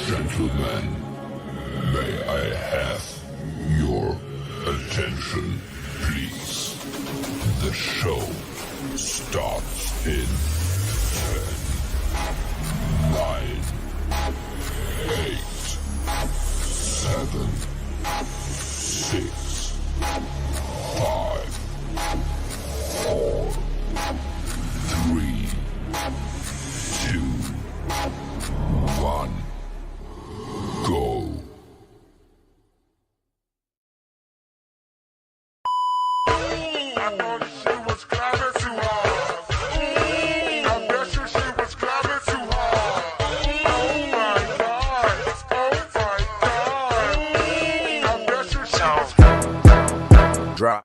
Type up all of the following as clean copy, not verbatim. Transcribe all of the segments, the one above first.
Gentlemen, may I have your attention, please? The show starts in 10, 9, 8, 7, 6, 5, 4, 3, 2, 1. Go. Drop.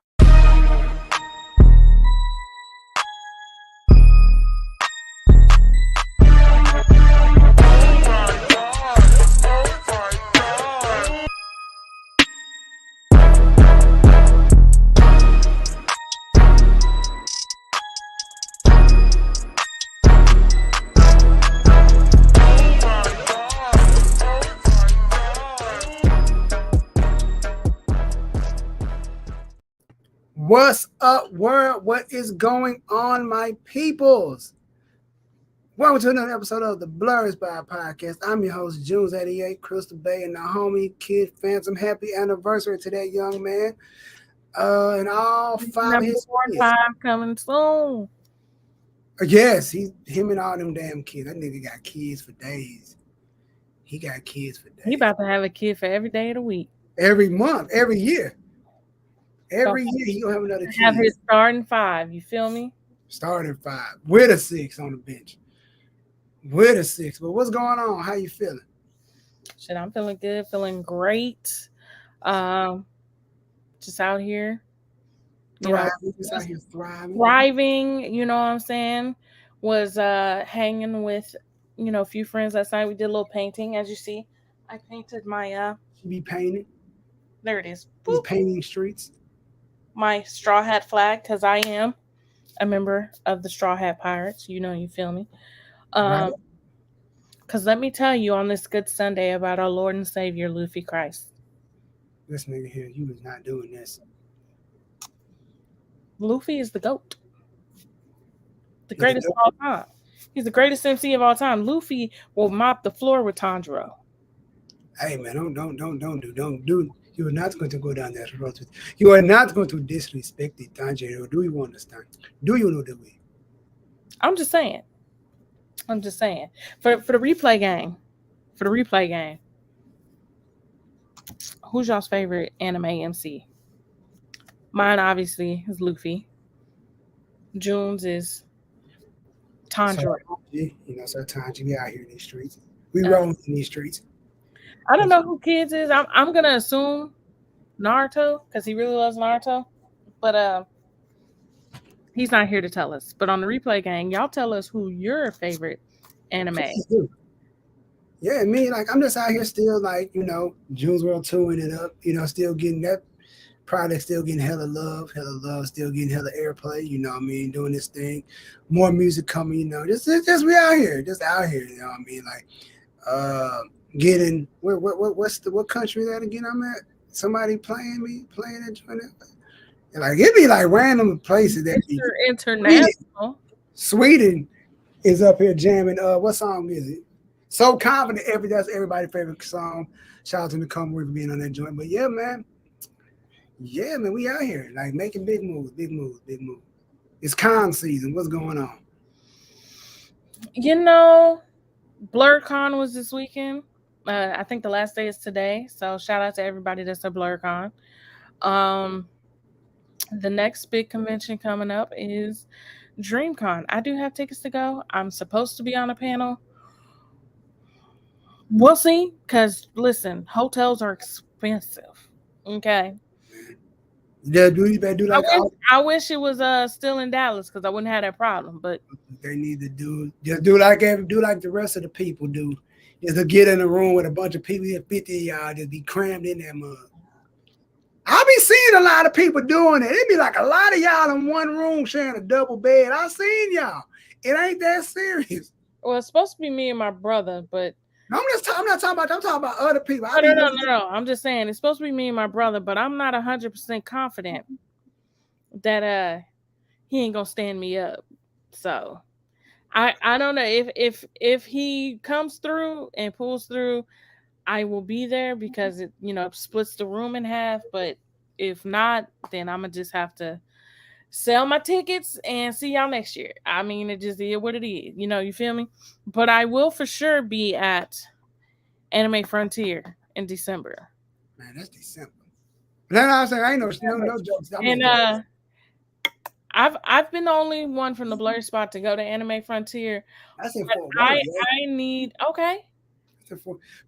What's up, world? What is going on, my peoples? Welcome to another episode of the BlerdSpot Podcast. I'm your host, Junes88, Crystal Bay, and the homie Kid Phantom. Happy anniversary to that young man. And all five of his kids. Coming soon. Yes, him and all them damn kids. That nigga got kids for days. He got kids for days. He about to have a kid for every day of the week. Every month, every year. Every year he gonna have another kid. Have his starting 5. You feel me? Starting 5 with a 6 on the bench. With a 6. But what's going on? How you feeling? Shit, I'm feeling good, feeling great. Just out here. Thriving, you know what I'm saying? Was hanging with, a few friends last night. We did a little painting, as you see. I painted my She be painting. There it is. He's painting streets. My Straw Hat flag, because I am a member of the Straw Hat Pirates. You feel me? Because let me tell you on this good Sunday about our Lord and Savior, Luffy Christ. This nigga here, you was not doing this. Luffy is the GOAT. The greatest of all time. He's the greatest MC of all time. Luffy will mop the floor with Tanjiro. Hey man, don't do. You are not going to go down that road. You are not going to disrespect the Tanjiro. Do you understand? Do you know the way? I'm just saying. For the replay game. Who's y'all's favorite anime MC? Mine obviously is Luffy. June's is Tanjiro. So Tanjiro, we out here in these streets. We rolling in these streets. I don't know who kids is. I'm gonna assume Naruto because he really loves Naruto, but he's not here to tell us. But on the replay gang, y'all tell us who your favorite anime. Yeah, me, I'm just out here still June's World 2ing it up, still getting that product, still getting hella love, still getting hella airplay, doing this thing. More music coming, just we out here, getting what country that again I'm at? Somebody playing it, joining it. And it be random places that be international. Sweden is up here jamming. What song is it? So Confident. That's everybody's favorite song. Shout out to Nicole for being on that joint. But yeah, man, we out here making big moves. It's con season. What's going on? BlerdCon was this weekend. I think the last day is today. So shout out to everybody that's at BlerdCon. The next big convention coming up is DreamCon. I do have tickets to go. I'm supposed to be on a panel. We'll see. Because listen, hotels are expensive. Okay. Yeah, you better do I wish it was still in Dallas because I wouldn't have that problem. But they need to do like the rest of the people do. Is to get in a room with a bunch of people, 50 of y'all, just be crammed in that mug. I be seeing a lot of people doing it. It be a lot of y'all in one room sharing a double bed. I seen y'all. It ain't that serious. Well, it's supposed to be me and my brother, but No, I'm not talking about. I'm talking about other people. No. I'm just saying it's supposed to be me and my brother, but I'm not 100% confident that he ain't gonna stand me up. So I don't know if he comes through and pulls through, I will be there because it splits the room in half. But if not, then I'm gonna just have to sell my tickets and see y'all next year. I mean, it just is what it is. You feel me? But I will for sure be at Anime Frontier in December. Man, that's December. No, I'm saying I ain't no jokes. And I've been the only one from the BlerdSpot to go to Anime Frontier. That's in Fort Worth. I need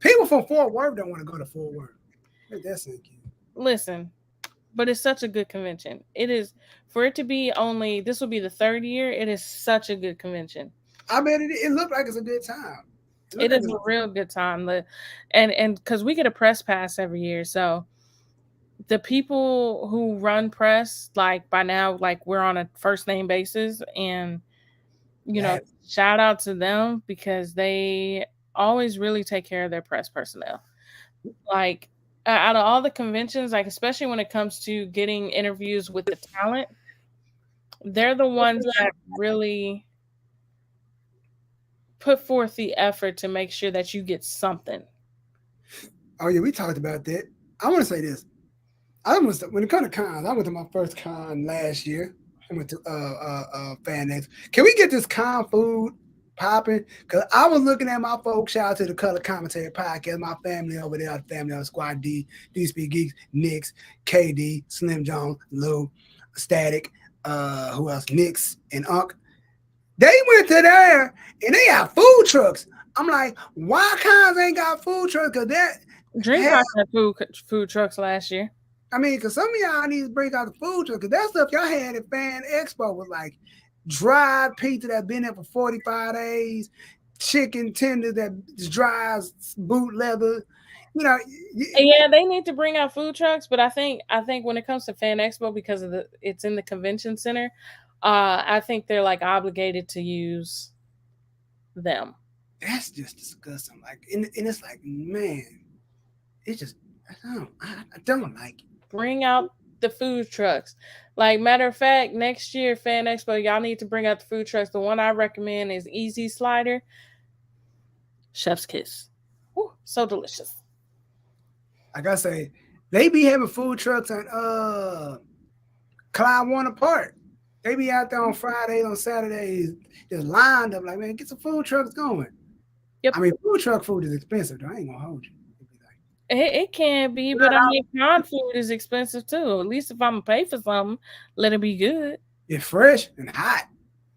People from Fort Worth don't want to go to Fort Worth. That's it. Listen, but it's such a good convention. It is, for it to be only, this will be the third year. It is such a good convention. I mean, it looked like it's a good time. It is a real good time. And because we get a press pass every year, so the people who run press, like by now, like we're on a first name basis, and shout out to them because they always really take care of their press personnel. Like out of all the conventions, like especially when it comes to getting interviews with the talent, they're the ones that really put forth the effort to make sure that you get something. Oh yeah, we talked about that. I want to say this. When it comes to cons, I went to my first con last year. I went to Fan X. Can we get this con food popping? Because I was looking at my folks. Shout out to the Color Commentary Podcast. My family over there, the family of Squad D, DSP Geeks, Nix, KD, Slim Jones, Lou, Static, who else? Nix and Unc. They went to there and they got food trucks. I'm like, why cons ain't got food trucks? Because that DreamCon had food trucks last year. I mean, because some of y'all need to bring out the food truck. Because that stuff y'all had at Fan Expo was like dried pizza that been there for 45 days, chicken tender that dries boot leather. Yeah, they need to bring out food trucks. But I think when it comes to Fan Expo, because of it's in the convention center, I think they're like obligated to use them. That's just disgusting. Like, and it's like, man, it's just I don't like it. Bring out the food trucks. Like, matter of fact, next year, Fan Expo, y'all need to bring out the food trucks. The one I recommend is Easy Slider. Chef's Kiss. Ooh, so delicious. Like I say, they be having food trucks on Clyde Warner Park. They be out there on Fridays, on Saturdays, just lined up like, man, get some food trucks going. Yep. I mean, food truck food is expensive, though. I ain't gonna hold you. It can be, but I mean, con food is expensive too. At least if I'm gonna pay for something, let it be good. It's fresh and hot.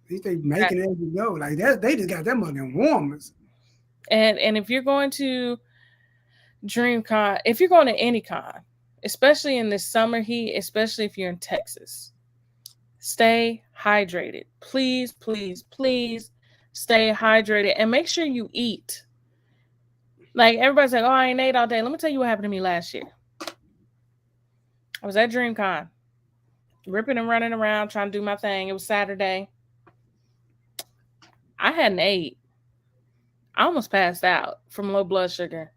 At least they making it as you go. Like that, they just got that mug in warmers. And if you're going to DreamCon, if you're going to any con, especially in this summer heat, especially if you're in Texas, stay hydrated. Please, please, please stay hydrated and make sure you eat. Like, everybody's like, oh, I ain't ate all day. Let me tell you what happened to me last year. I was at DreamCon, ripping and running around, trying to do my thing. It was Saturday. I hadn't ate. I almost passed out from low blood sugar.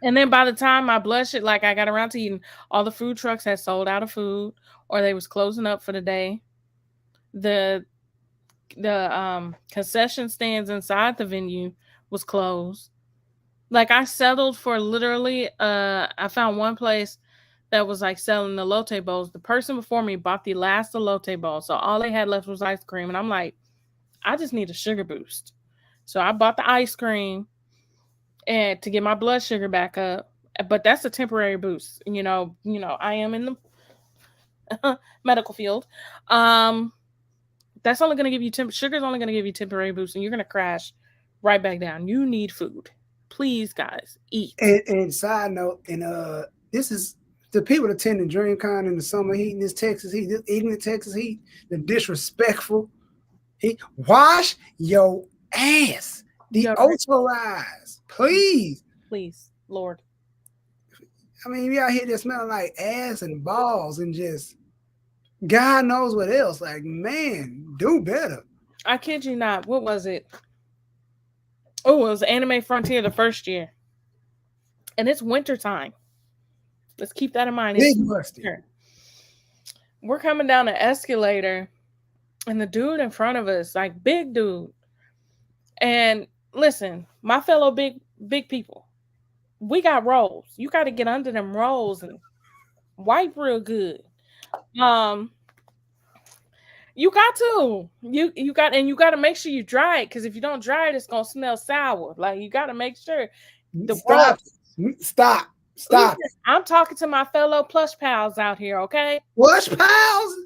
And then by the time my blood sugar, like I got around to eating, all the food trucks had sold out of food or they was closing up for the day. The concession stands inside the venue was closed. Like, I settled for literally, I found one place that was like selling the elote bowls. The person before me bought the last elote bowl. So all they had left was ice cream. And I'm like, I just need a sugar boost. So I bought the ice cream and to get my blood sugar back up. But that's a temporary boost. I am in the medical field. That's only going to give you sugar's only going to give you temporary boost, and you're going to crash right back down. You need food. Please, guys, eat. And side note, and this is the people attending DreamCon in the summer heat, in this Texas heat, eating the Texas heat, the disrespectful. Wash your ass. Deodorize, please. Please, Lord. I mean, we out here just smelling like ass and balls and just God knows what else. Like, man, do better. I kid you not. What was it? Oh, it was Anime Frontier the first year. And it's winter time. Let's keep that in mind. Big It's musty. winter. We're coming down an escalator, and the dude in front of us, like big dude. And listen, my fellow big people, we got rolls. You got to get under them rolls and wipe real good. Um, you got to. You got to make sure you dry it, because if you don't dry it, it's gonna smell sour. Like, you got to make sure the Stop. Stop. Listen, I'm talking to my fellow plush pals out here, okay? Plush pals?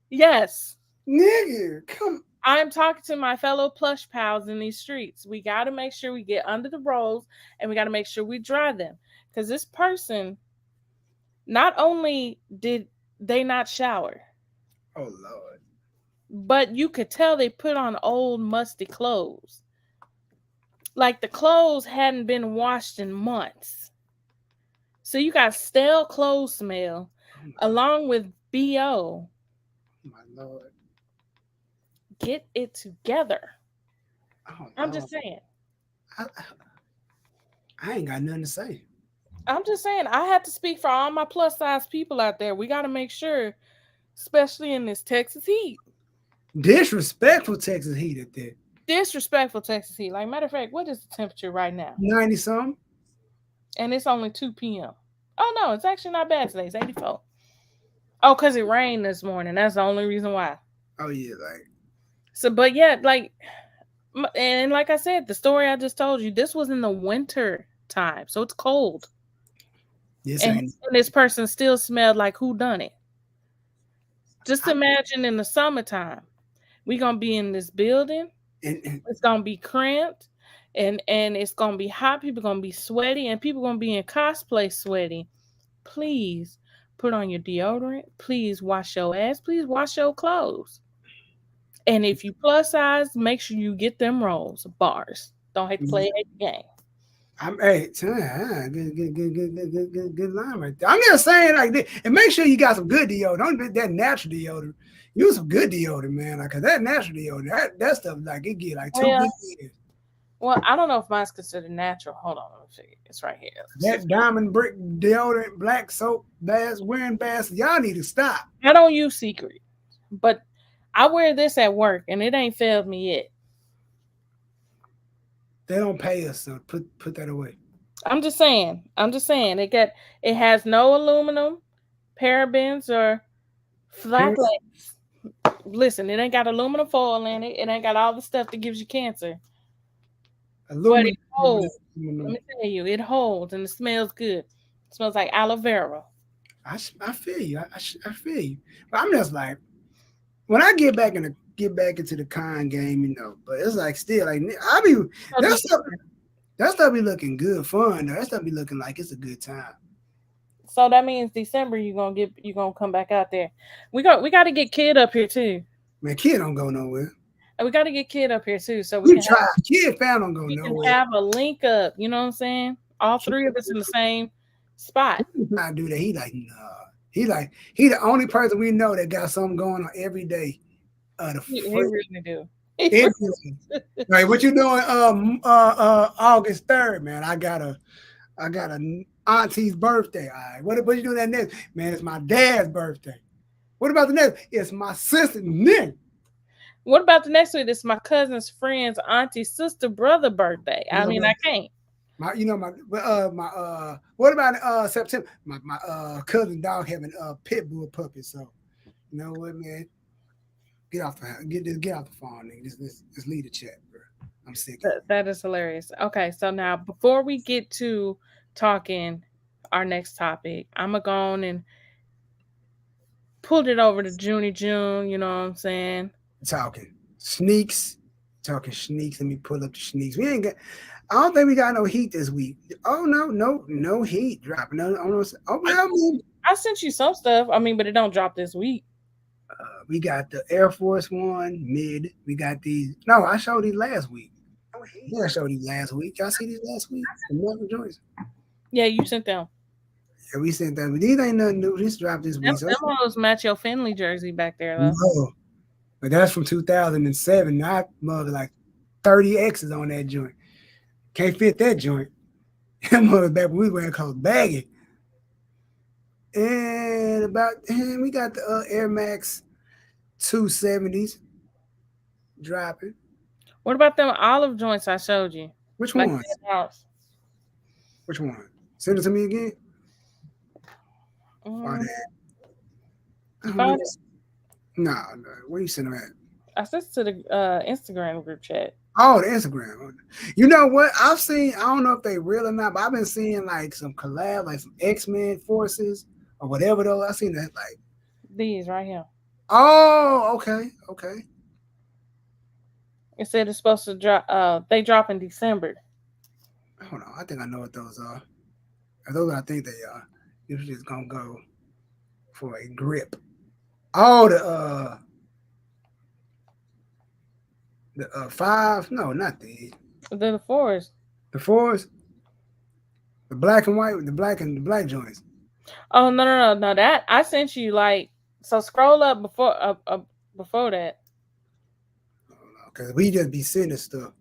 Yes. Nigga, come. I'm talking to my fellow plush pals in these streets. We got to make sure we get under the rolls, and we got to make sure we dry them. Because this person, not only did they not shower, Oh, Lord. but you could tell they put on old musty clothes. Like, the clothes hadn't been washed in months. So you got stale clothes smell along with BO. Oh, my Lord. Get it together. Oh, I'm just saying. I ain't got nothing to say. I'm just saying, I had to speak for all my plus size people out there. We got to make sure, especially in this Texas heat. Disrespectful Texas heat at that. Disrespectful Texas heat. Like, matter of fact, what is the temperature right now? 90 something. And it's only 2 p.m. Oh, no, it's actually not bad today. It's 84. Oh, because it rained this morning. That's the only reason why. Oh, yeah, like. So, but yeah, like, and like I said, the story I just told you, this was in the winter time. So it's cold. Yes, and this person still smelled like who done it. Just imagine in the summertime, we're gonna be in this building, it's gonna be cramped, and it's gonna be hot, people gonna be sweaty, and people gonna be in cosplay sweaty. Please put on your deodorant, please wash your ass, please wash your clothes. And if you plus size, make sure you get them rolls, bars. Don't have to play a game. Good line right there. I'm just saying, like this, and make sure you got some good deodorant. Don't be that natural deodorant. Use some good deodorant, man. Like, cause that natural deodorant, that stuff, like, it get like 2 good years. Well, I don't know if mine's considered natural. Hold on, let me see. It's right here. That diamond brick deodorant, black soap, wearing baths. Y'all need to stop. I don't use Secret, but I wear this at work, and it ain't failed me yet. They don't pay us, so put that away. I'm just saying. It has no aluminum, parabens, or phthalates. Listen, it ain't got aluminum foil in it. It ain't got all the stuff that gives you cancer. But it holds. Let me tell you, it holds, and it smells good. It smells like aloe vera. I feel you. I feel you. But I'm just like, when I get back into the con game, you know, but it's like still like that stuff be looking good fun though. That stuff be looking like it's a good time. So that means December you gonna come back out there. We got to get Kid up here too. Man, Kid don't go nowhere. And we got to get Kid up here too, so we can try. Kid fan don't go nowhere. We can have a link up. You know what I'm saying? All three of us in the same spot. He not do that. He like nah. He the only person we know that got something going on every day. He really do. Right, what you doing? August 3rd, man. I got a auntie's birthday. All right, what you doing that next? Man, it's my dad's birthday. What about the next? It's my sister's next. What about the next week? It's my cousin's friend's auntie's sister brother birthday. I mean, I can't. What about September? My cousin dog having a pit bull puppy. So you know what, man? Get off the phone, nigga. Just leave the chat, bro. I'm sick. That is hilarious. Okay, so now before we get to talking our next topic, I'm gonna go on and pull it over to Junie June. You know what I'm saying? Talking sneaks. Let me pull up the sneaks. We ain't got. I don't think we got no heat this week. Oh no heat dropping. No. I sent you some stuff. I mean, but it don't drop this week. We got the Air Force One mid. We got these. No, I showed these last week. I showed these last week. Y'all see these last week? Yeah, you sent them. Yeah, we sent them. These ain't nothing new. This dropped this week. Them was match your Finley jersey back there, though. No, but that's from 2007. Not mother like 30 X's on that joint. Can't fit that joint. That mother back when we were wearing called baggy. And we got the Air Max 270s dropping. What about them olive joints I showed you? Which Like ones? in the house. Which one? Send it to me again. Mm, Or that? I you don't found know. it? No. Where you send them at? I sent it to the Instagram group chat. Oh, the Instagram. You know what? I don't know if they real or not, but I've been seeing like some collab, like some X-Men forces or whatever though. I seen that like. These right here. Oh, okay. It said it's supposed to drop. They drop in December. Hold on. I think I know what those are. If those I think they are. You're just gonna go for a grip. Oh, the 5. No, not these. They're the fours. The 4s. The black and white, the black and the black joints. Oh no! That I sent you like so. Scroll up before that. Because we just be sending stuff.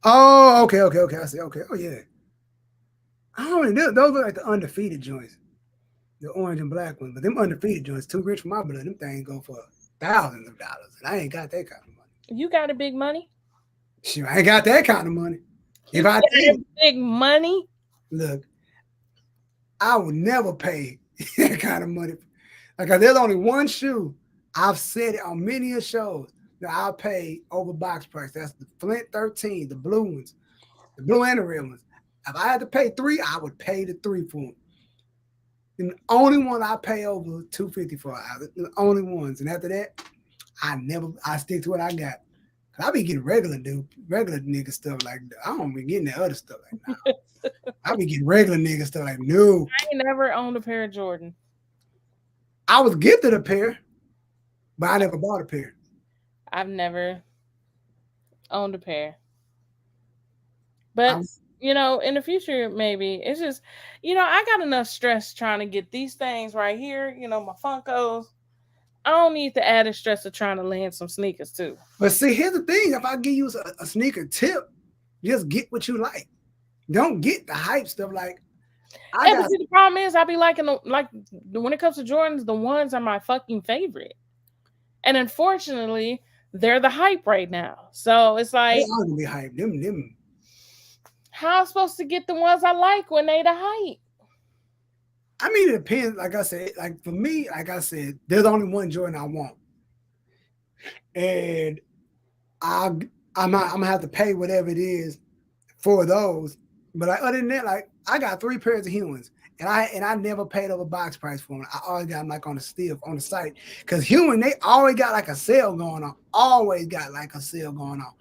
Oh, okay. I see. Okay. Oh yeah. I don't know. Those are like the undefeated joints. The orange and black ones. But them undefeated joints too rich for my blood. Them things go for thousands of dollars. And I ain't got that kind of money. You got a big money. Shoot, I ain't got that kind of money. If I did, big money. look, I would never pay that kind of money. Like there's only one shoe. I've said it on many of shows that I'll pay over box price. That's the Flint 13, the blue ones, the blue and the red ones. If I had to pay 3, I would pay the 3 for them. And the only one I pay over $250 for, the only ones. And after that, I stick to what I got. I be getting regular nigga stuff like I don't be getting that other stuff like no. I be getting regular nigga stuff like no. I ain't never owned a pair of Jordan. I was gifted a pair, but I never bought a pair. I've never owned a pair. But you know, in the future, maybe it's just, you know, I got enough stress trying to get these things right here. You know, my Funkos. I don't need the added stress of trying to land some sneakers too. But see, here's the thing: if I give you a sneaker tip, just get what you like. Don't get the hype stuff. Like, but see, the problem is, I be liking when it comes to Jordans, the ones are my fucking favorite, and unfortunately, they're the hype right now. So it's like, they are gonna be hype. Them. How I'm supposed to get the ones I like when they the hype? I mean, it depends. Like I said, like for me, like I said, there's only one Jordan I want, and I'm gonna have to pay whatever it is for those. But like, other than that, like I got 3 pairs of humans, and I never paid over box price for them. I always got them like on the site because human they always got like a sale going on. Always got like a sale going on,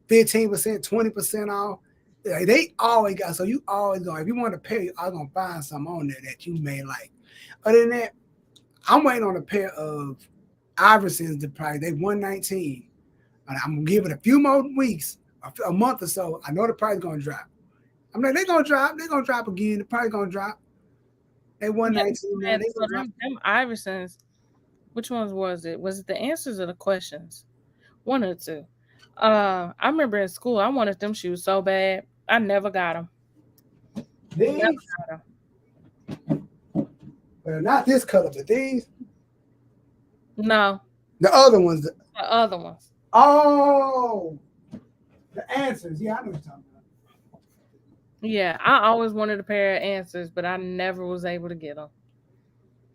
15%, 20% off. Like, they always got, so you always go, if you want to pay, I'm going to find something on there that you may like. Other than that, I'm waiting on a pair of Iversons to price. They $119. I'm going to give it a few more weeks, a month or so. I know the price is going to drop. I'm like, they're going to drop. They're going to drop again. The price is going to drop. They $119. Yeah, so them Iversons, which ones was it? Was it the answers or the questions? One or two. I remember in school, I wanted them shoes so bad. I never got them. These? Well, not this color, but these? No. The other ones. The other ones. Oh, the answers. Yeah, I know what you're talking about. Yeah, I always wanted a pair of answers, but I never was able to get them.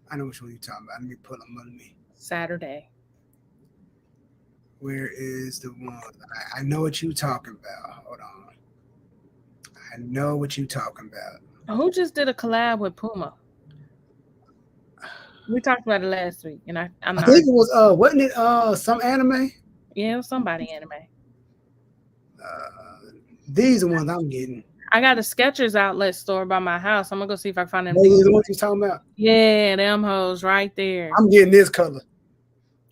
I know which one you're talking about. Let me put them on me. Saturday. Where is the one? I know what you're talking about. Hold on. I know what you're talking about. Who just did a collab with Puma? We talked about it last week, and I think it was wasn't it some anime? Yeah, it was somebody anime. These are the ones I'm getting. I got a Skechers outlet store by my house. I'm gonna go see if I can find them. These are the ones you're talking about? Yeah, them hoes right there. I'm getting this color.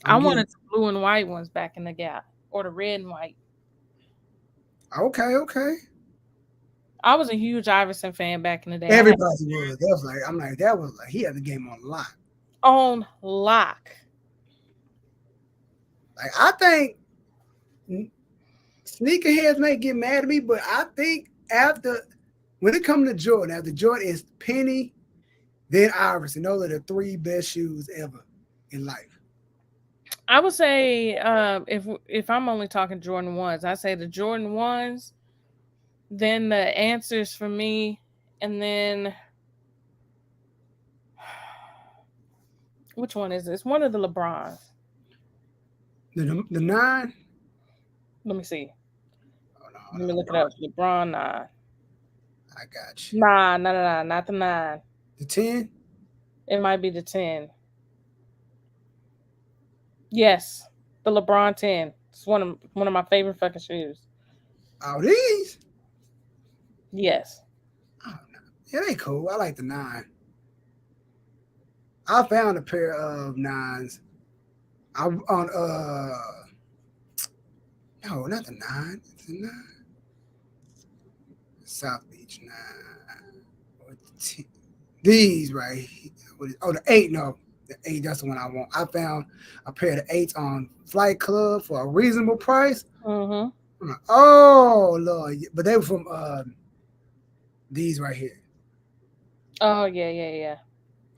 I wanted the blue and white ones back in the Gap, or the red and white. Okay. I was a huge Iverson fan back in the day. Everybody was. That was like, I'm like, that was like, he had the game on lock. On lock. Like, I think sneakerheads may get mad at me, but I think when it comes to Jordan, after Jordan is Penny, then Iverson. Those are the three best shoes ever in life. I would say if I'm only talking Jordan ones, I say the Jordan ones, then the answers for me, and then which one is this? One of the LeBrons. The 9. Let me see. Hold Let me on. look it up. LeBron 9. I got you. Nah, not the 9. The 10. It might be the 10. Yes, the LeBron 10. It's one of my favorite fucking shoes. Oh, these. Yes. Oh, no. Yeah, they cool. I like the 9. I found a pair of 9s. I on no, not the 9. It's the 9. South Beach 9. Or the 10. These right here. The 8. No, the 8. That's the one I want. I found a pair of 8s on Flight Club for a reasonable price. Mm-hmm. I'm like, oh Lord, but they were from these right here. Oh yeah.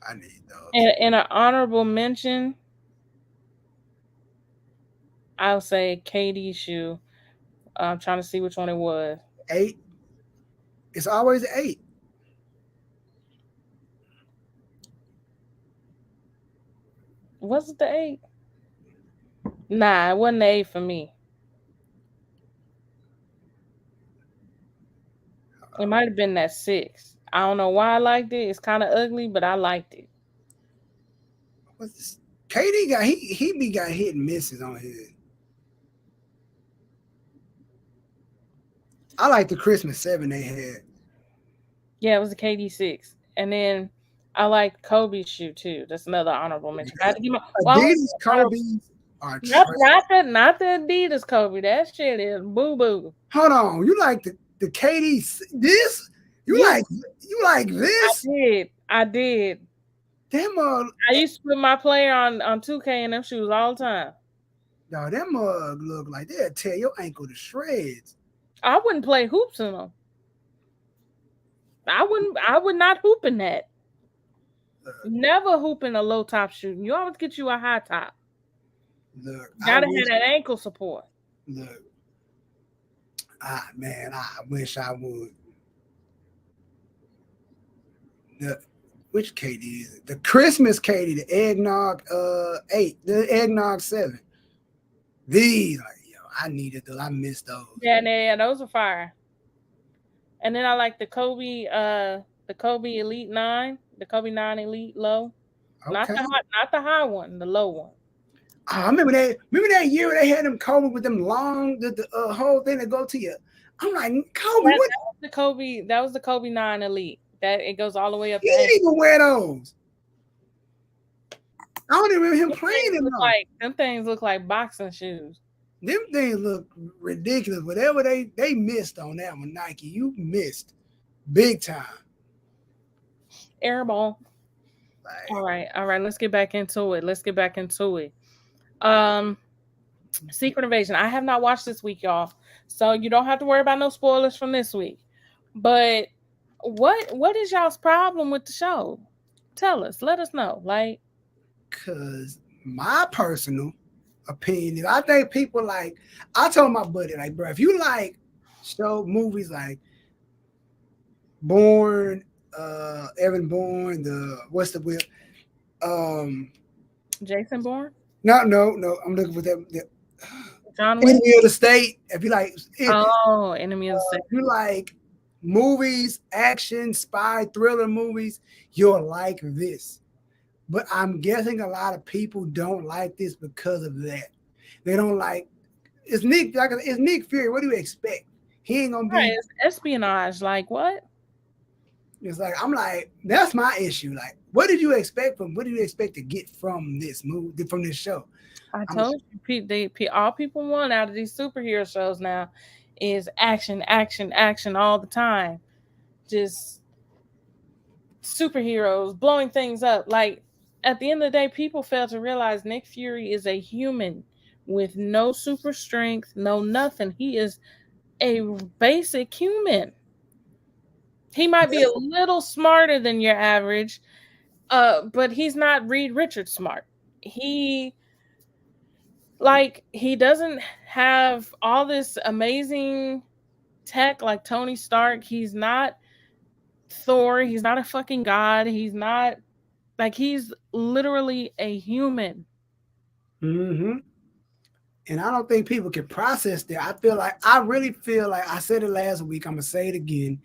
I need those. And an honorable mention, I'll say KD shoe. I'm trying to see which one it was. 8. It's always an 8. Was it the 8? Nah, it wasn't the 8 for me. It might have been that 6. I don't know why I liked it. It's kind of ugly, but I liked it. What's this? KD got he got hit and misses on his. I like the Christmas 7 they had. Yeah, it was a KD 6. And then I like Kobe's shoe too. That's another honorable mention. I had to give my Adidas Kobe's are not the Adidas Kobe. That shit is boo boo. Hold on, you like the KD this? You like this? I did. Them I used to put my player on 2K in them shoes all the time. No, them look like they'll tear your ankle to shreds. I wouldn't play hoops in them. I would not hoop in that. Never hoop in a low top shoe. You always get you a high top. Look, Gotta have that ankle support. Look, man, I wish I would. Which KD is it? The Christmas KD, the eggnog 8, the eggnog 7. These, like, yo, I needed those. I missed those. Yeah, those are fire. And then I like the Kobe Elite 9, the Kobe 9 Elite low. Okay. Not the high one, the low one. I remember that year they had them Kobe with them long the whole thing that go to you. I'm like, Kobe, what? That was the Kobe 9 Elite. That it goes all the way up. He didn't even wear those. I don't even remember him playing them. Them things look like boxing shoes. Them things look ridiculous. Whatever they missed on that one, Nike, you missed big time. Airball. All right. Let's get back into it. Secret Invasion. I have not watched this week, y'all, so you don't have to worry about no spoilers from this week. But what is y'all's problem with the show? Tell us. Let us know. Like, cause my personal opinion is, I think people like. I told my buddy, like, bro, if you like movies like Bourne, Evan Bourne, Jason Bourne? No. I'm looking for that. John Wick? Enemy of the State. If you like, Enemy of the State. If you like movies, action, spy, thriller movies, you'll like this. But I'm guessing a lot of people don't like this because of that. They don't like. It's Nick Fury. What do you expect? He ain't gonna be. Right, it's espionage. Like what? It's like, I'm like, that's my issue. Like, what do you expect to get from this movie, from this show? I told you, all people want out of these superhero shows now is action all the time. Just superheroes blowing things up. Like, at the end of the day, people fail to realize Nick Fury is a human with no super strength, no nothing. He is a basic human. He might be a little smarter than your average, but he's not Reed Richards smart. He he doesn't have all this amazing tech like Tony Stark. He's not Thor. He's not a fucking god. He's not he's literally a human. Mm-hmm. And I don't think people can process that. I really feel like I said it last week. I'm gonna say it again.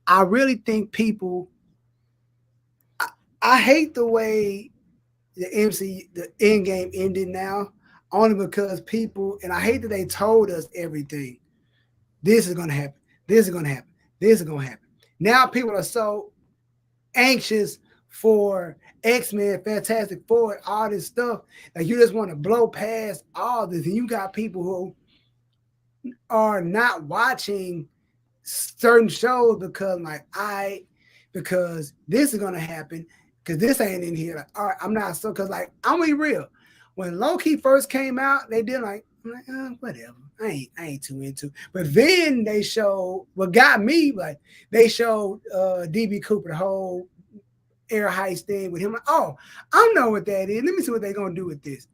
I really think people. I hate the way the end game ended now, only because people, and I hate that they told us everything. This is gonna happen. This is gonna happen. This is gonna happen. Now people are so anxious for X-Men, Fantastic Four, all this stuff. Like you just want to blow past all this. And you got people who are not watching certain shows because this is gonna happen, because this ain't in here. Like, all right, I'm not so because I'm gonna be real. When Loki first came out, they did whatever. I ain't too into. But then they showed what got me, they showed DB Cooper, the whole air heist thing with him. Oh, I know what that is. Let me see what they're gonna do with this.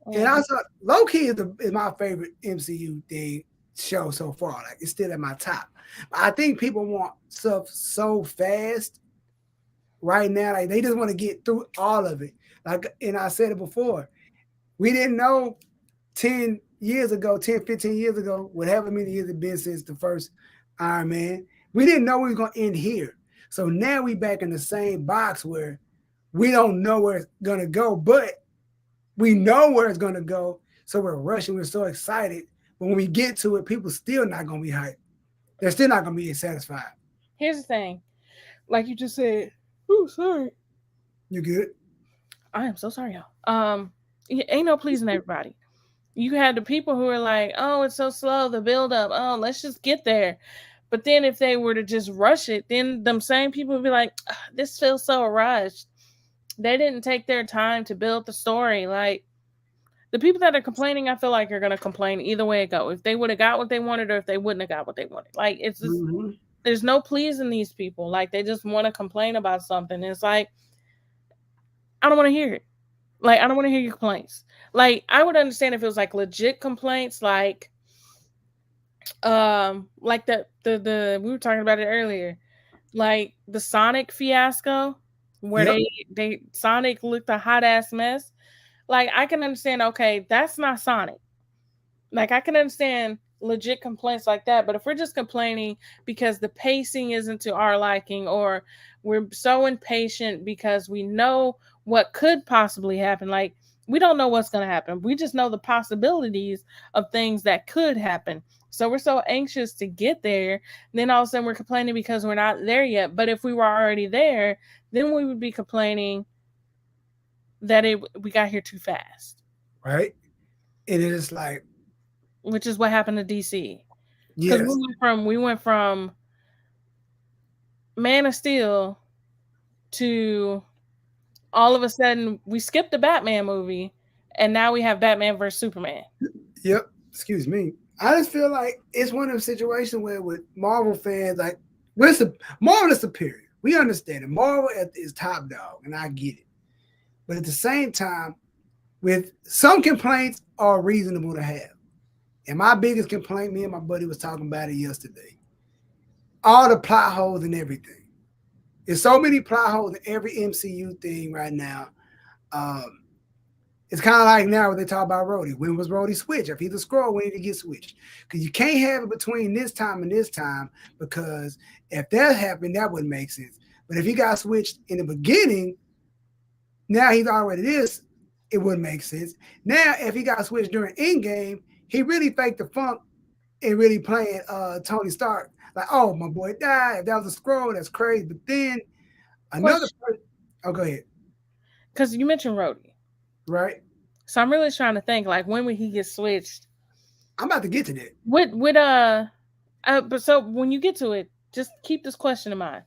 And I saw Loki is my favorite MCU thing show so far. It's still at my top. But I think people want stuff so fast right now. They just want to get through all of it. And I said it before. We didn't know 10 years ago, 10, 15 years ago, whatever many years it's been since the first Iron Man. We didn't know we were going to end here. So now we back in the same box where we don't know where it's going to go, but we know where it's going to go. So we're rushing. We're so excited. But when we get to it, people still not going to be hyped. They're still not going to be satisfied. Here's the thing. Like you just said, oh, sorry. You good? I am so sorry, y'all. Ain't no pleasing everybody. You had the people who are like, oh, it's so slow, the build up. Oh, let's just get there. But then if they were to just rush it, then them same people would be like, this feels so rushed. They didn't take their time to build the story. Like, the people that are complaining, I feel like are going to complain either way it go. If they would have got what they wanted or if they wouldn't have got what they wanted. Like, it's just, there's no pleasing these people. Like, they just want to complain about something. It's like, I don't want to hear it. Like, I don't want to hear your complaints. Like, I would understand if it was like legit complaints, like the we were talking about it earlier, like the Sonic fiasco where they Sonic looked a hot ass mess. Like, I can understand, okay, that's not Sonic. Like, I can understand legit complaints like that, but if we're just complaining because the pacing isn't to our liking, or we're so impatient because we know what could possibly happen, like, we don't know what's going to happen. We just know the possibilities of things that could happen. So we're so anxious to get there. Then all of a sudden we're complaining because we're not there yet. But if we were already there, then we would be complaining that we got here too fast. Right. And it is like, which is what happened to DC. Yes. Because we went from Man of Steel to all of a sudden we skipped the Batman movie, and now we have Batman versus Superman. Yep. Excuse me. I just feel like it's one of those situations where with Marvel fans, like, Marvel is superior. We understand it. Marvel is top dog, and I get it. But at the same time, with some complaints are reasonable to have. And my biggest complaint, me and my buddy was talking about it yesterday. All the plot holes and everything. There's so many plot holes in every MCU thing right now. It's kind of like now when they talk about Rhodey. When was Rhodey switched? If he's a Skrull, when did he get switched? Because you can't have it between this time and this time, because if that happened, that wouldn't make sense. But if he got switched in the beginning, now he's already this, it wouldn't make sense. Now, if he got switched during Endgame, he really faked the funk and really playing Tony Stark. Like, oh, my boy died. If that was a Skrull, that's crazy. But then another person. Oh, go ahead. Because you mentioned Rhodey. Right. So I'm really trying to think, like, when would he get switched? I'm about to get to that. But so when you get to it, just keep this question in mind.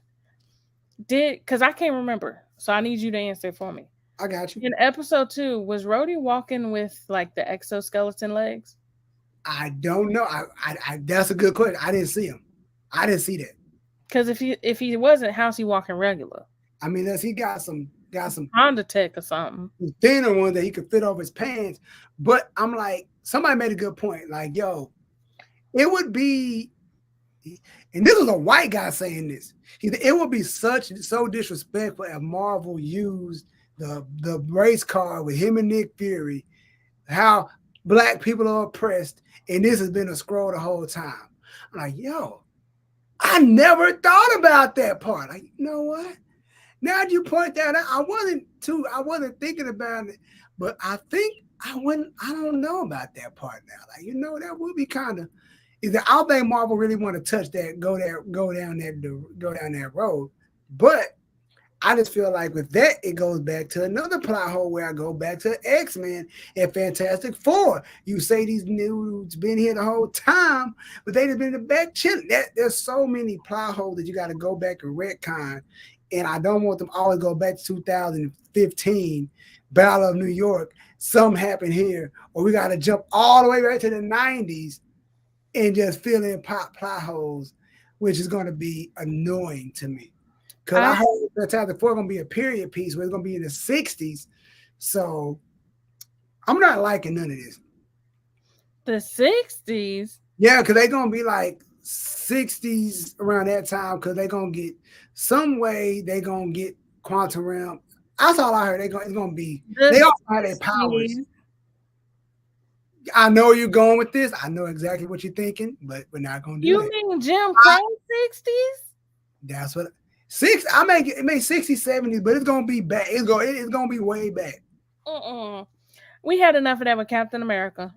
Because I can't remember. So I need you to answer it for me. I got you. In episode 2, was Rhodey walking with like the exoskeleton legs? I don't know. I that's a good question. I didn't see him. I didn't see that. Because if he wasn't, how's he walking regular? I mean, unless he got some Honda Tech or something. thinner ones that he could fit over his pants. But I'm like, somebody made a good point. Like, yo, it would be, and this was a white guy saying this. It would be so disrespectful if Marvel used the race car with him and Nick Fury, how black people are oppressed, and this has been a Skrull the whole time. I'm like, yo, I never thought about that part. Like, you know what? Now that you point that out, I wasn't thinking about it, but I think I don't know about that part now. Like, that would be kind of. I don't think Marvel really want to touch that, go down that road. But I just feel like with that, it goes back to another plot hole where I go back to X-Men and Fantastic Four. You say these dudes been here the whole time, but they just been in the back chilling. There's so many plot holes that you got to go back and retcon. And I don't want them all to go back to 2015, Battle of New York. Something happened here, or we got to jump all the way back to the 90s and just fill in plot holes, which is going to be annoying to me. Because I heard Fantastic Four going to be a period piece where it's going to be in the 60s. So I'm not liking none of this. The 60s? Yeah, because they're going to be like 60s around that time because they're going to get some way they're going to get Quantum Realm. That's all I heard. It's going to be. They all have their powers. I know you're going with this. I know exactly what you're thinking, but we're not going to do it. You mean Jim Crow 60s? That's what. I make it 60s, 70s, but it's gonna be back. It's gonna be way back. We had enough of that with Captain America.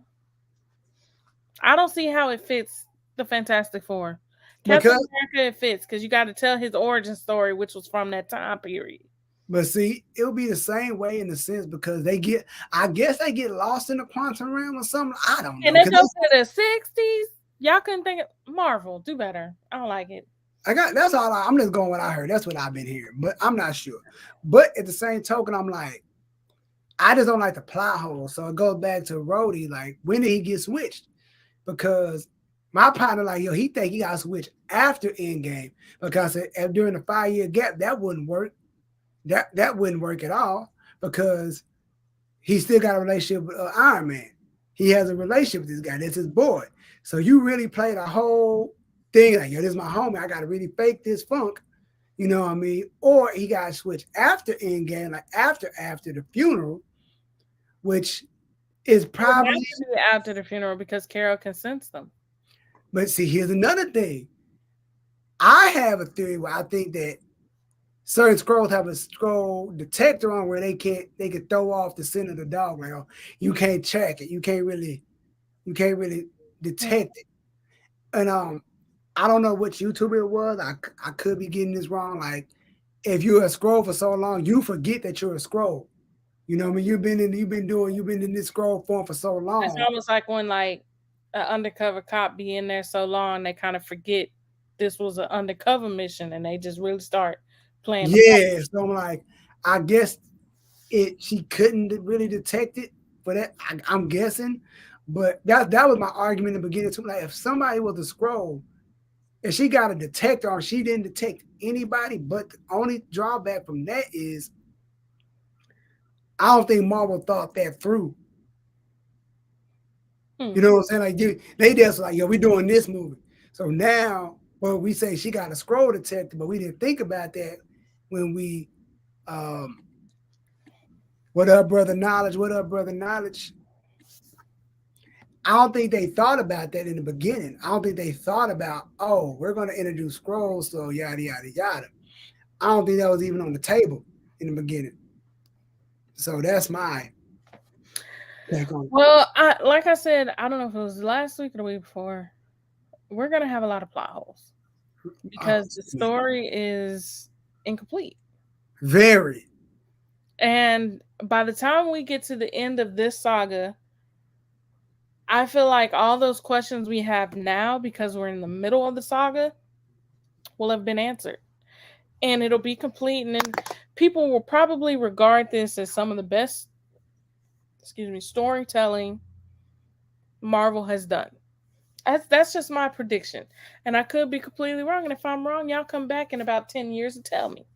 I don't see how it fits the Fantastic Four. Captain America, it fits because you got to tell his origin story, which was from that time period. But see, it'll be the same way in the sense because I guess they get lost in the quantum realm or something. I don't know. And they go to the 60s. Y'all couldn't think of Marvel. Do better. I don't like it. That's all. I'm just going what I heard. That's what I've been hearing, but I'm not sure. But at the same token, I'm like, I just don't like the plot hole. So it goes back to Rhodey. Like, when did he get switched? Because my partner, like, yo, he think he got switched after Endgame because during the 5-year gap, that wouldn't work. That wouldn't work at all because he still got a relationship with Iron Man. He has a relationship with this guy. That's his boy. So you really played a whole thing like, yo, this is my homie. I got to really fake this funk. You know what I mean? Or he got switched after Endgame, like after the funeral, which is probably after the funeral because Carol can sense them. But see, here's another thing. I have a theory where I think that certain Skrulls have a Skrull detector on where they can throw off the scent of the dog. Like, oh, you can't track it. You can't really detect it. And I don't know which YouTuber it was. I could be getting this wrong. Like, if you're a Skrull for so long, you forget that you're a Skrull. You know what I mean? You've been in this Skrull form for so long. It's almost like when like an undercover cop be in there so long, they kind of forget this was an undercover mission, and they just really start playing. Yeah, so I'm like, I guess she couldn't really detect it for that. I'm guessing, but that was my argument in the beginning too. Like, if somebody was a Skrull, if she got a detector on, she didn't detect anybody. But the only drawback from that is, I don't think Marvel thought that through. You know what I'm saying? Like, they just like, yo, we're doing this movie. So now, well, we say she got a Skrull detector, but we didn't think about that when we, what up, brother Knowledge? What up, brother Knowledge? I don't think they thought about that in the beginning. I don't think they thought about, oh, we're going to introduce Skrulls, so yada, yada, yada. I don't think that was even on the table in the beginning. So that's my take on it. Well, like I said, I don't know if it was last week or the week before, we're going to have a lot of plot holes because the story is incomplete. Very. And by the time we get to the end of this saga, I feel like all those questions we have now, because we're in the middle of the saga, will have been answered. And it'll be complete. And then people will probably regard this as some of the best, storytelling Marvel has done. That's just my prediction, and I could be completely wrong. And if I'm wrong, y'all come back in about 10 years and tell me.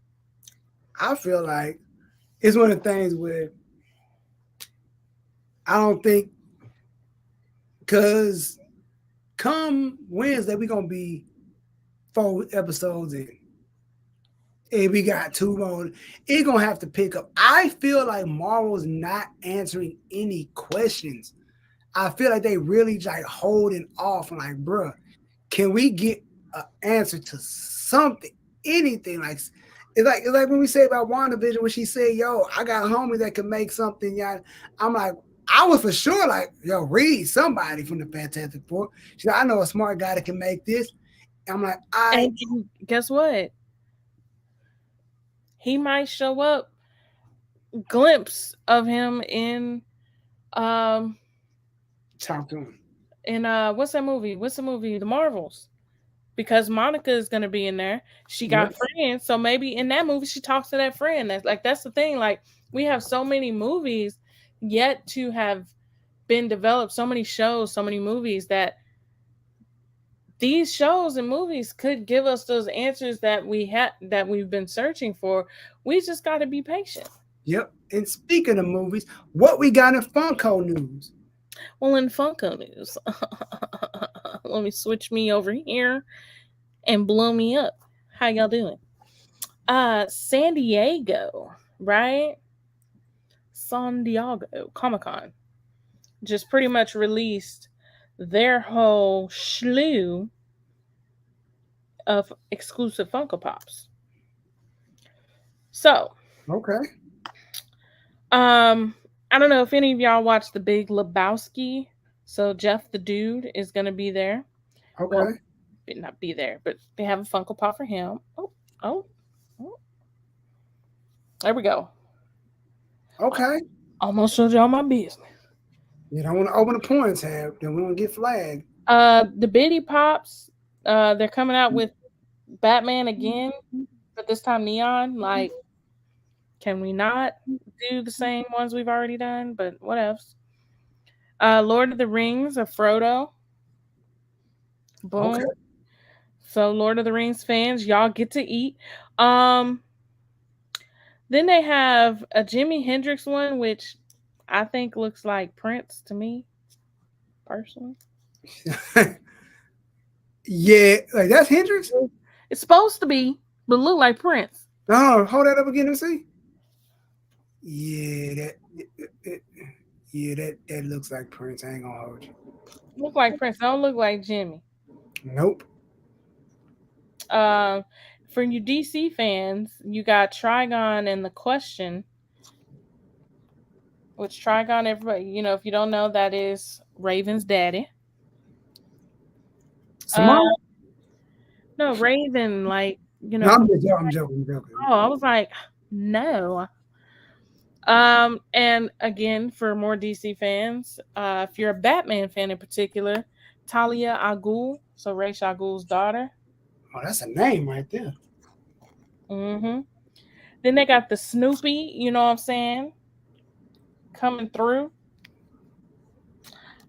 I feel like it's one of the things where I don't think, because come Wednesday we're gonna be 4 episodes in, and we got 2 more. It's gonna have to pick up. I feel like Marvel's not answering any questions. I feel like they really like holding off and like, bruh, can we get an answer to something, anything? Like it's like when we say about WandaVision when she said, "Yo, I got homies that can make something." Yeah, I'm like, I was for sure like, "Yo, read somebody from the Fantastic Four." She said, "I know a smart guy that can make this." I'm like, And guess what? He might show up. Glimpse of him um talk to him. in what's that movie? What's the movie? The Marvels. Because Monica is gonna be in there. She got Yep. friends, so maybe in that movie she talks to that friend. That's the thing. Like we have so many movies yet to have been developed, so many shows, so many movies that these shows and movies could give us those answers that we've been searching for. We just got to be patient. Yep. And speaking of movies, what we got in Funko news? Well, in Funko news, let me switch me over here and blow me up. How y'all doing? San Diego, right? San Diego Comic-Con just pretty much released their whole slew of exclusive Funko Pops. So, Okay. I don't know if any of y'all watched The Big Lebowski. So Jeff the Dude is going to be there. Okay. Well, not be there, but they have a Funko Pop for him. Oh. There we go. Okay. Almost showed y'all my business. You don't want to open the porn tab, then we don't get flagged. The Bitty Pops, they're coming out with Batman again, but this time neon. Like, can we not do the same ones we've already done? But what else? Lord of the Rings of Frodo. Boom. Okay. So Lord of the Rings fans, y'all get to eat. Then they have a Jimi Hendrix one, which I think looks like Prince to me, personally. Yeah, like that's Hendrix. It's supposed to be, but look like Prince. No, hold that up again and see. Yeah, that looks like Prince. I ain't gonna hold you. Look like Prince. Don't look like Jimmy. Nope. For you DC fans, you got Trigon and the Question, which Trigon, everybody, if you don't know, that is Raven's daddy. Simone? No, Raven, like, No, I'm joking. Oh, I was like, no. And again, for more DC fans, if you're a Batman fan in particular, Talia al Ghul, so Ra's al Ghul's daughter. Oh, that's a name right there. Mm-hmm. Then they got the Snoopy, you know what I'm saying, coming through.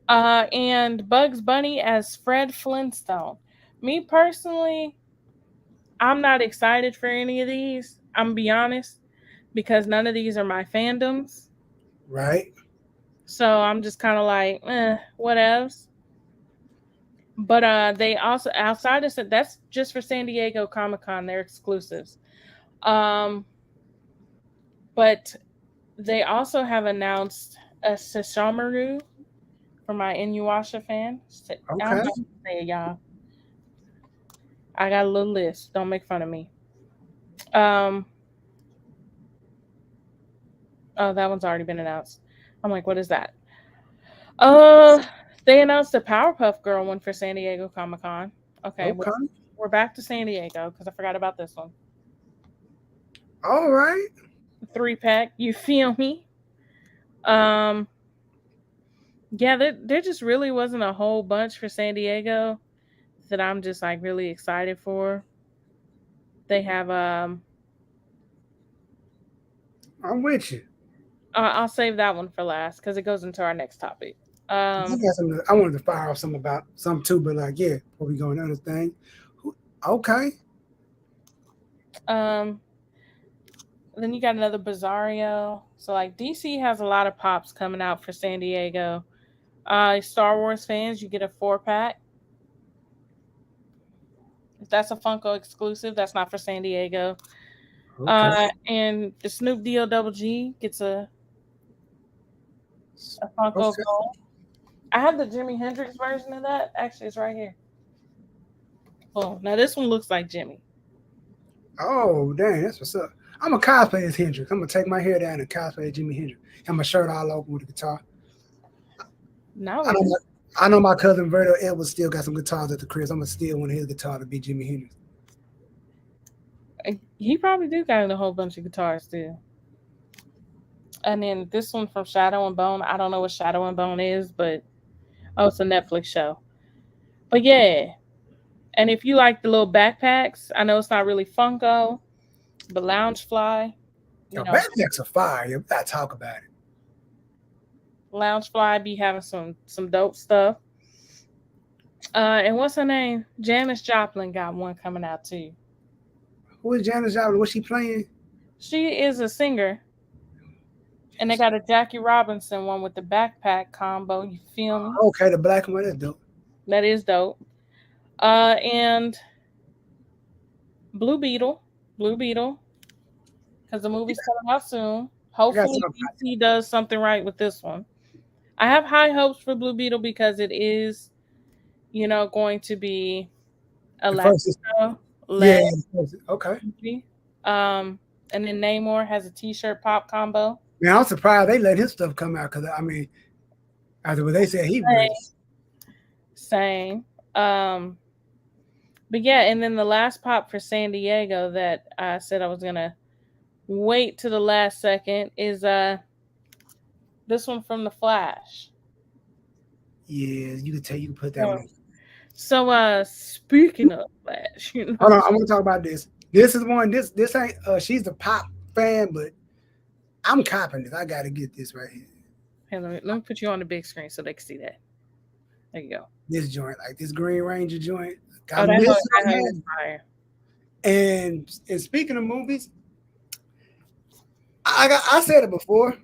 And Bugs Bunny as Fred Flintstone. Me personally, I'm not excited for any of these. I'm gonna be honest, because none of these are my fandoms. Right. So I'm just kind of like, what else? But they also, outside of that's just for San Diego Comic-Con, they're exclusives. But they also have announced a Sesshomaru for my Inuyasha fan. I'm Okay. not gonna say it, y'all. I got a little list. Don't make fun of me. Oh, that one's already been announced. I'm like, what is that? They announced a Powerpuff Girl one for San Diego Comic-Con. Okay. We're back to San Diego because I forgot about this one. All right. 3-pack. You feel me? Yeah, there just really wasn't a whole bunch for San Diego that I'm just like really excited for. They have I'm with you. I'll save that one for last because it goes into our next topic. I wanted to fire off some too, but like, yeah, before we go on another thing. Okay. Then you got another Bizarro. So like DC has a lot of pops coming out for San Diego. Star Wars fans, you get a 4-pack. That's a Funko exclusive. That's not for San Diego. Okay. And the Snoop Deal Double G gets a Funko Okay. Gold. I have the Jimi Hendrix version of that. Actually, it's right here. Oh, now this one looks like Jimmy. Oh, dang, that's what's up. I'm a cosplay as Hendrix. I'm gonna take my hair down and cosplay as Jimi Hendrix. And my shirt all open with a guitar. No, I know my cousin Verdo Edwards still got some guitars at the crib. I'm gonna steal one of his guitar to be Jimi Hendrix. he probably do got a whole bunch of guitars still. And then this one from Shadow and Bone. I don't know what Shadow and Bone is, but it's a Netflix show. But yeah. And if you like the little backpacks, I know it's not really Funko, but Loungefly, Yo, backpacks are fire. You gotta talk about it. Loungefly be having some dope stuff. And what's her name? Janis Joplin got one coming out too. Who is Janis Joplin? What's she playing? She is a singer. And they got a Jackie Robinson one with the backpack combo. You feel me? Okay, the black one is dope. That is dope. And Blue Beetle, because the movie's coming out soon. Hopefully, DC does something right with this one. I have high hopes for Blue Beetle because it is, going to be a Latino. Yeah. Okay. Movie. And then Namor has a T-shirt pop combo. Man, I'm surprised they let his stuff come out because after what they said, he was same. But yeah, and then the last pop for San Diego that I said I was gonna wait to the last second is this one from The Flash. Yeah, you can put that one. So speaking of Flash, hold on, I want to talk about this. This is one. This ain't. She's a pop fan, but I'm copping this. I got to get this right here. Hey, let me put you on the big screen so they can see that. There you go. This joint, like this Green Ranger joint. That's fire. And speaking of movies, I said it before,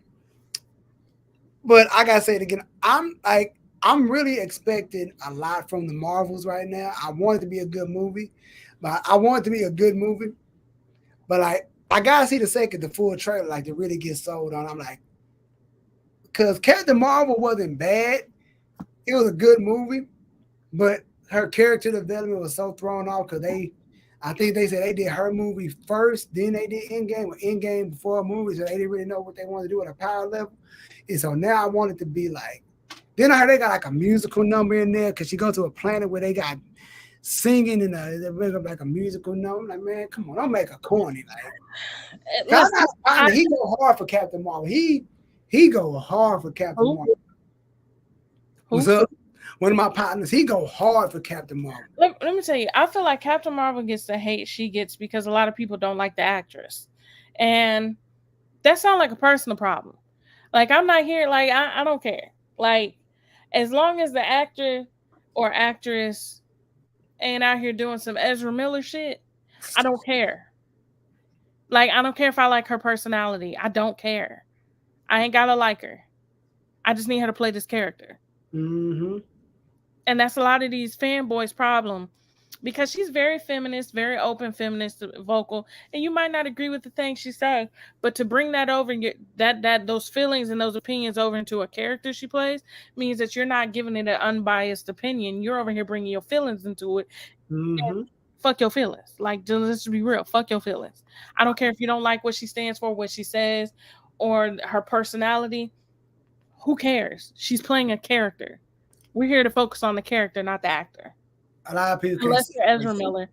but I gotta say it again. I'm really expecting a lot from the Marvels right now. I want it to be a good movie, but I gotta see the full trailer, like to really get sold on. I'm like, because Captain Marvel wasn't bad. It was a good movie, but her character development was so thrown off because I think they said they did her movie first, then they did Endgame, or Endgame before a movie, so they didn't really know what they wanted to do at a power level. And so now I want it to be like, then I heard they got like a musical number in there because she goes to a planet where they got singing and they bring up like a musical number. I'm like, man, come on, don't make a corny. Like, he go hard for Captain Marvel. He go hard for Captain Marvel. What's up? One of my partners, he go hard for Captain Marvel. Let me tell you, I feel like Captain Marvel gets the hate she gets because a lot of people don't like the actress. And that sounds like a personal problem. Like, I'm not here, like, I don't care. Like, as long as the actor or actress ain't out here doing some Ezra Miller shit, I don't care. Like, I don't care if I like her personality. I don't care. I ain't gotta like her. I just need her to play this character. Mm-hmm. And that's a lot of these fanboys' problem because she's very feminist, very open feminist, vocal, and you might not agree with the things she says, but to bring that over and get that those feelings and those opinions over into a character she plays means that you're not giving it an unbiased opinion. You're over here bringing your feelings into it. Mm-hmm. Fuck your feelings. Like, let's be real. Fuck your feelings. I don't care if you don't like what she stands for, what she says, or her personality. Who cares? She's playing a character. We're here to focus on the character, not the actor. A lot of people, unless you're Ezra Miller,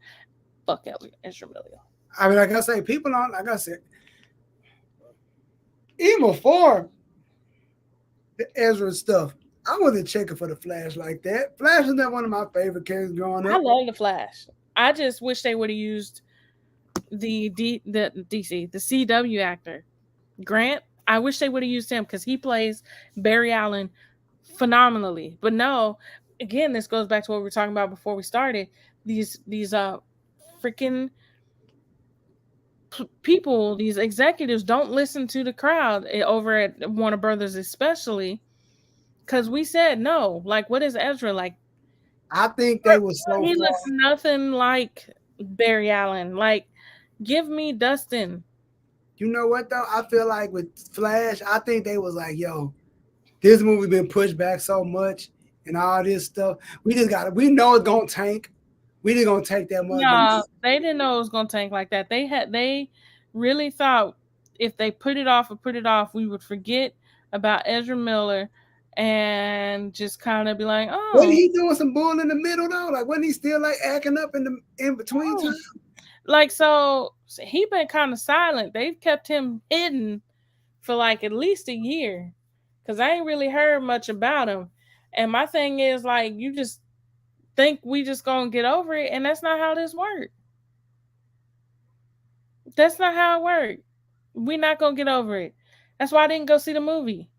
fuck Ezra Miller. I mean, like I say, people on, like I said, even before the Ezra stuff, I wasn't checking for the Flash like that. Flash is not one of my favorite characters growing up. I love the Flash. I just wish they would have used the CW actor Grant. I wish they would have used him because he plays Barry Allen phenomenally. But no, again, this goes back to what we were talking about before we started. These freaking people, these executives don't listen to the crowd over at Warner Brothers, especially because we said no. Like, what is Ezra like? I think they were so He far. looks nothing like Barry Allen. Like, give me Dustin. You know what though? I feel like with Flash, I think they was like, yo, this movie been pushed back so much and all this stuff. We just got it. We know it's gonna tank. We just gonna take that much. No, they didn't know it was gonna tank like that. They really thought if they put it off, we would forget about Ezra Miller and just kind of be like, Wasn't oh, he doing some bull in the middle though? Like wasn't he still like acting up in between time? like so he been kind of silent. They've kept him hidden for like at least a year because I ain't really heard much about him. And my thing is like, you just think we just gonna get over it, and that's not how this works. That's not how it works. We're not gonna get over it. That's why I didn't go see the movie.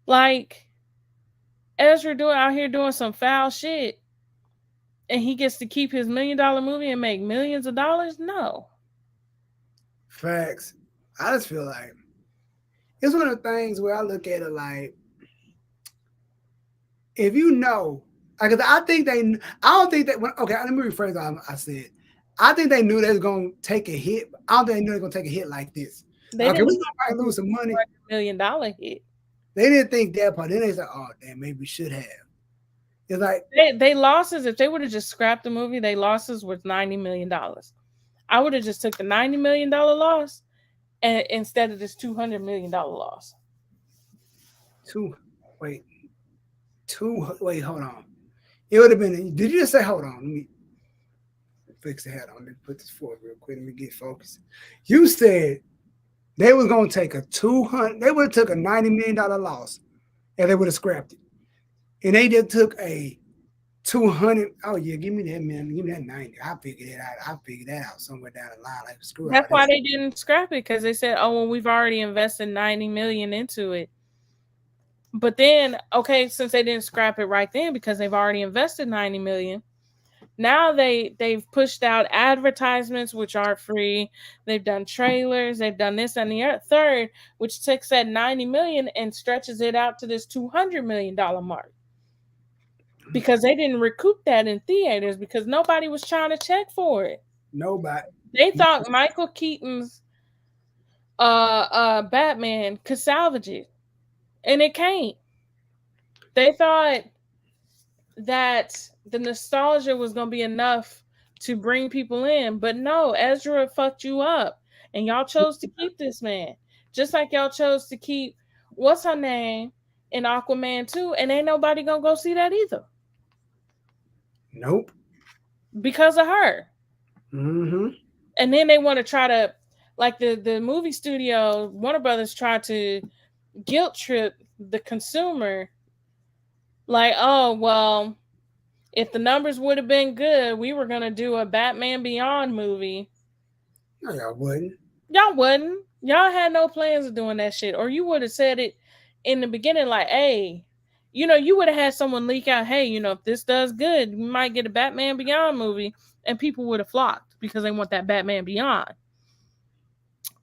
Like Ezra doing out here doing some foul shit, and he gets to keep his $1 million movie and make millions of dollars. No, Facts. I just feel like it's one of the things where I look at it like, if you know, like, I think they, I don't think that, okay, let me rephrase what I said. I think they knew they was going to take a hit. I don't think they knew they were going to take a hit like this. they Okay, didn't we might lose some money. $1 million hit. They didn't think that part. Then they said, oh, damn, maybe we should have. It's like, They losses, if they would have just scrapped the movie, they losses was $90 million. I would have just took the $90 million loss and instead of this $200 million loss. wait, hold on. It would have been, did you just say, hold on, let me fix the hat on. Let me put this forward real quick. Let me get focused. You said they was going to take they would have took a $90 million loss and they would have scrapped it. And they just took a 200. Oh yeah, give me that, man. Give me that 90. I figured that out somewhere down the line. Like screw it. That's why they didn't scrap it, because they said, "Oh, well, we've already invested $90 million into it." But then, okay, since they didn't scrap it right then because they've already invested $90 million, now they've pushed out advertisements which aren't free. They've done trailers. They've done this and the third, which takes that $90 million and stretches it out to this $200 million mark. Because they didn't recoup that in theaters because nobody was trying to check for it. Nobody. They thought Michael Keaton's Batman could salvage it, and it can't. They thought that the nostalgia was gonna be enough to bring people in, but no, Ezra fucked you up, and y'all chose to keep this man, just like y'all chose to keep what's her name in Aquaman 2, and ain't nobody gonna go see that either. Nope. Because of her. Mm-hmm. And then they want to try to, like the movie studio, Warner Brothers tried to guilt trip the consumer. Like, oh, well, if the numbers would have been good, we were going to do a Batman Beyond movie. No, y'all wouldn't. Y'all wouldn't. Y'all had no plans of doing that shit. Or you would have said it in the beginning, like, hey, you would have had someone leak out, hey, if this does good, we might get a Batman Beyond movie, and people would have flocked because they want that Batman Beyond.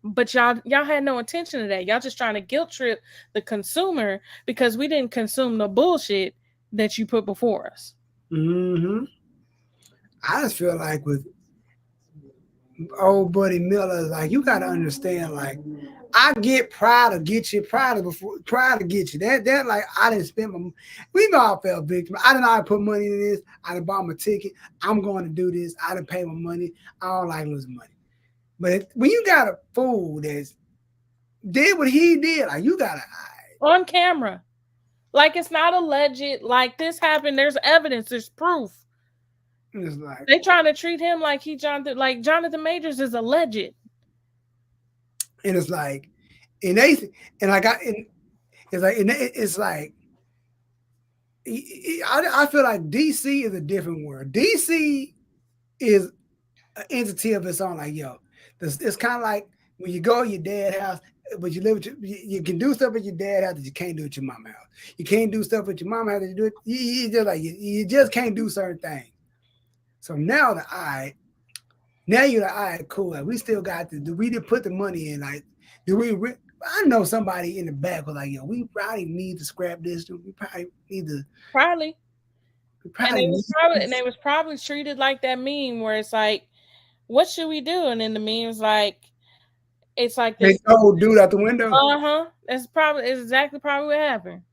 But y'all had no intention of that. Y'all just trying to guilt trip the consumer because we didn't consume the bullshit that you put before us. Mm-hmm. I just feel like with old buddy Miller, like, you got to understand, like, I get pride to get you. That like, I didn't spend my, we all felt victim. I didn't know I put money in this. I didn't buy my ticket. I'm going to do this. I didn't pay my money. I don't like losing money. But when you got a fool that's did what he did, like, you got to on camera. Like, it's not alleged. Like, this happened. There's evidence. There's proof. It's like, they trying to treat him like Jonathan Majors is alleged. And it's like, it's like, I feel like DC is a different world. DC is an entity of its own. Like, yo, it's kind of like when you go to your dad's house but you live with you can do stuff with your dad house that you can't do with your mama house. You can't do stuff with your mama house that you do it. You just like you just can't do certain things. So now now you're like, all right, cool. Like, we still got to do. We did put the money in. Like, do we? I know somebody in the back was like, yo, we probably need to scrap this. We probably need to. Probably. We probably And they was probably treated like that meme where it's like, what should we do? And then the meme's like, it's like this old dude out the window. It's exactly probably what happened.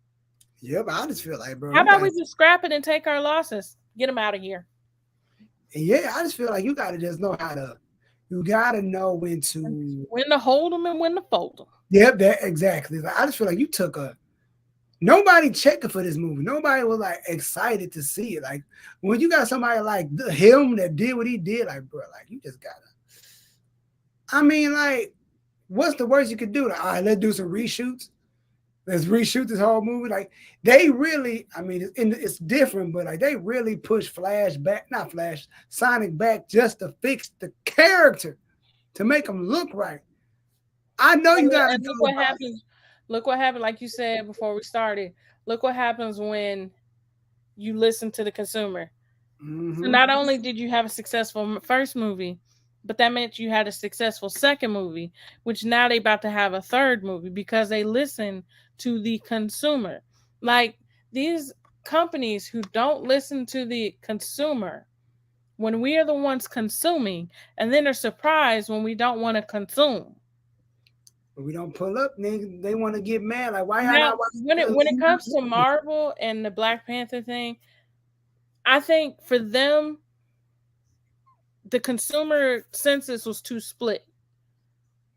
Yeah, but I just feel like, bro. How about we just scrap it and take our losses? Get them out of here. Yeah, I just feel like you gotta just know how to. You gotta know when to hold them and when to fold them. Yep, that exactly. Like, I just feel like you took nobody checking for this movie. Nobody was like excited to see it. Like when you got somebody like him that did what he did, like bro, like you just gotta. I mean, like, what's the worst you could do? Like, all right, let's do some reshoots. Let's reshoot this whole movie. Like they really, I mean, it's different, but like they really push Sonic back just to fix the character, to make him look right. I know you gotta look what happens. Look what happened, like you said before we started. Look what happens when you listen to the consumer. Mm-hmm. So not only did you have a successful first movie, but that meant you had a successful second movie, which now they about to have a third movie because they listen to the consumer. Like these companies who don't listen to the consumer when we are the ones consuming, and then are surprised when we don't want to consume. But we don't pull up, nigga. They want to get mad. Like, why now, not when it comes to Marvel and the Black Panther thing, I think for them, the consumer census was too split.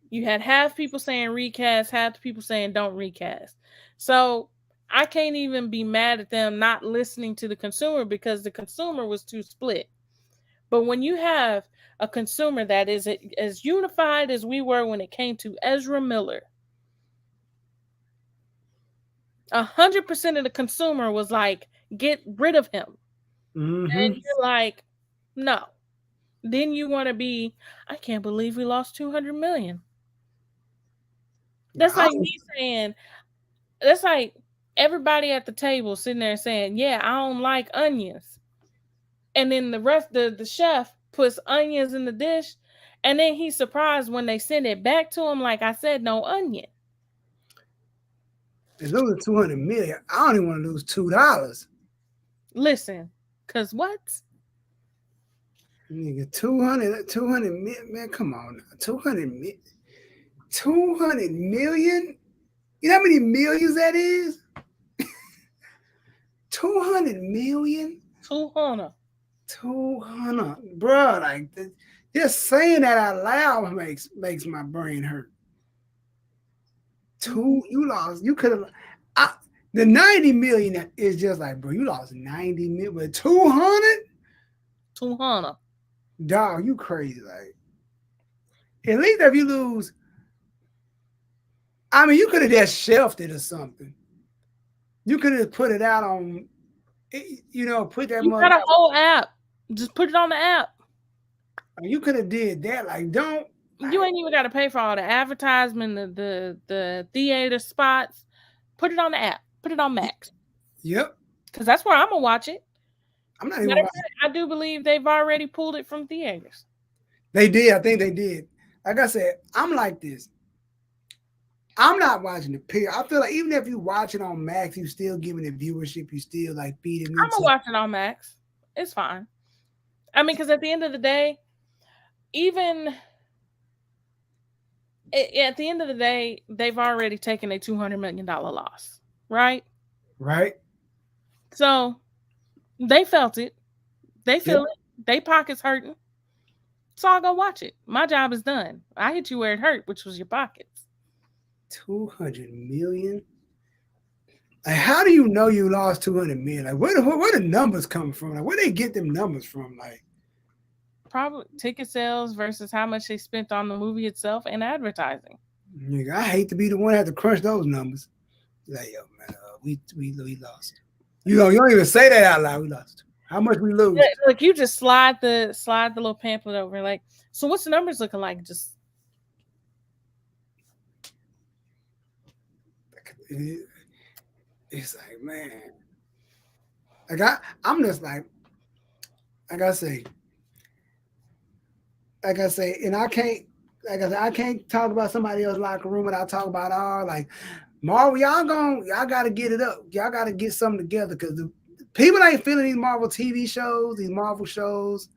You had half people saying recast, half people saying don't recast. So I can't even be mad at them not listening to the consumer because the consumer was too split. But when you have a consumer that is as unified as we were when it came to Ezra Miller, 100% of the consumer was like, get rid of him. Mm-hmm. And you're like, no. Then you want to be, I can't believe we lost 200 million. That's like me saying, that's like everybody at the table sitting there saying, yeah, I don't like onions. And then the chef puts onions in the dish, and then he's surprised when they send it back to him, like I said, no onion. It's losing 200 million. I don't even want to lose $2. Listen, cause what? Nigga, 200 million, man, come on. 200 million. 200 million? You know how many millions that is? 200 million? 200. 200. Bro, like, just saying that out loud makes my brain hurt. You lost. You could have. The 90 million is just like, bro, you lost 90 million, but 200? 200. Dog, you crazy. Like, at least if you lose, I mean, you could have just shelved it or something. You could have put it out on, put that. You got a whole app. Just put it on the app. You could have did that. Like, don't. You ain't even got to pay for all the advertisement, the theater spots. Put it on the app. Put it on Max. Yep. Because that's where I'm gonna watch it. I'm not even watching. I do believe they've already pulled it from theaters. They did. I think they did. Like I said, I'm like this. I'm not watching the period. I feel like even if you watch it on Max, you still giving it viewership. You still like feeding me. I'm gonna watch it on Max. It's fine. I mean, because at the end of the day, at the end of the day, they've already taken a $200 million loss, right? Right. So they felt it. They feel it. They pockets hurting. So I'll go watch it. My job is done. I hit you where it hurt, which was your pockets. 200 million? Like, how do you know you lost 200 million? Like, where the numbers come from? Like, where they get them numbers from? Like, probably ticket sales versus how much they spent on the movie itself and advertising. Nigga, I hate to be the one that have to crunch those numbers. Like, yo, man, we lost. You don't even say that out loud. We lost. How much we lose? Yeah, look, you just slide the little pamphlet over. Like, so what's the numbers looking like? Just It's like, man, I'm just like I say, and I can't, like I said, I can't talk about somebody else's locker room without talking about our like Marvel. Y'all gotta get it up. Y'all gotta get something together because the people ain't feeling these Marvel TV shows, these Marvel shows.